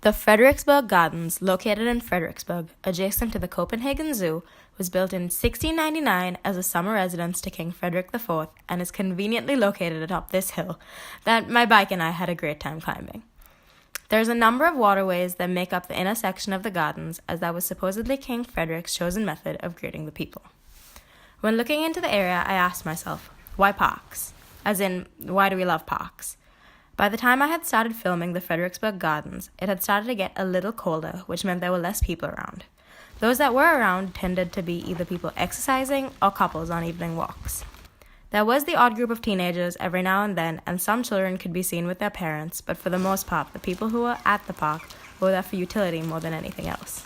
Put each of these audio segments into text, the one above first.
The Frederiksberg Gardens, located in Frederiksberg, adjacent to the Copenhagen Zoo, was built in 1699 as a summer residence to King Frederick IV and is conveniently located atop this hill that my bike and I had a great time climbing. There's a number of waterways that make up the inner section of the gardens, as that was supposedly King Frederick's chosen method of greeting the people. When looking into the area, I asked myself, why parks? As in, why do we love parks? By the time I had started filming the Frederiksberg Gardens, it had started to get a little colder, which meant there were less people around. Those that were around tended to be either people exercising or couples on evening walks. There was the odd group of teenagers every now and then, and some children could be seen with their parents, but for the most part, the people who were at the park were there for utility more than anything else.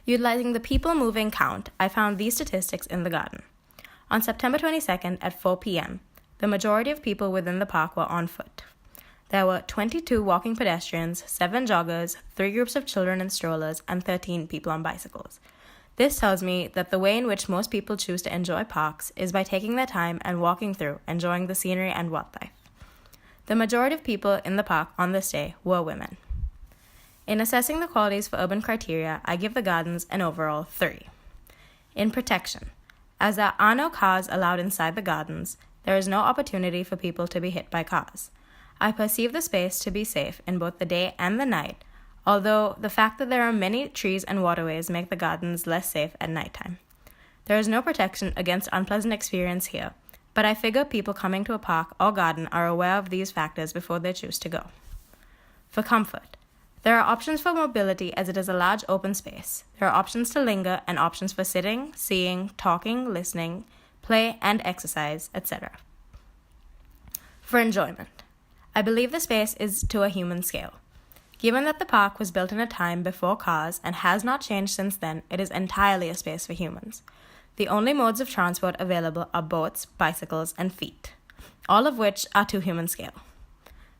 Utilizing the people moving count, I found these statistics in the garden. On September 22nd at 4 p.m., the majority of people within the park were on foot. There were 22 walking pedestrians, 7 joggers, 3 groups of children in strollers, and 13 people on bicycles. This tells me that the way in which most people choose to enjoy parks is by taking their time and walking through, enjoying the scenery and wildlife. The majority of people in the park on this day were women. In assessing the qualities for urban criteria, I give the gardens an overall 3. In protection, as there are no cars allowed inside the gardens, there is no opportunity for people to be hit by cars. I perceive the space to be safe in both the day and the night, although the fact that there are many trees and waterways make the gardens less safe at nighttime. There is no protection against unpleasant experience here, but I figure people coming to a park or garden are aware of these factors before they choose to go. For comfort, there are options for mobility as it is a large open space. There are options to linger and options for sitting, seeing, talking, listening, play and exercise, etc. For enjoyment, I believe the space is to a human scale. Given that the park was built in a time before cars and has not changed since then, it is entirely a space for humans. The only modes of transport available are boats, bicycles, and feet, all of which are to human scale.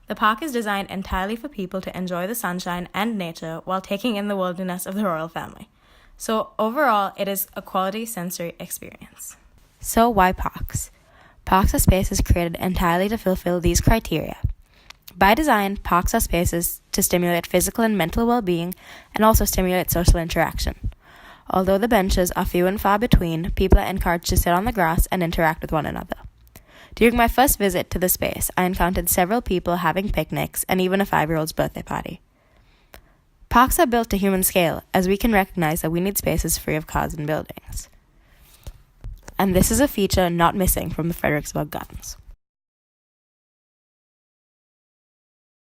The park is designed entirely for people to enjoy the sunshine and nature while taking in the worldliness of the royal family. So overall, it is a quality sensory experience. So why parks? Parks are spaces created entirely to fulfill these criteria. By design, parks are spaces to stimulate physical and mental well-being and also stimulate social interaction. Although the benches are few and far between, people are encouraged to sit on the grass and interact with one another. During my first visit to the space, I encountered several people having picnics and even a 5-year-old's birthday party. Parks are built to human scale, as we can recognize that we need spaces free of cars and buildings. And this is a feature not missing from the Frederiksberg Gardens.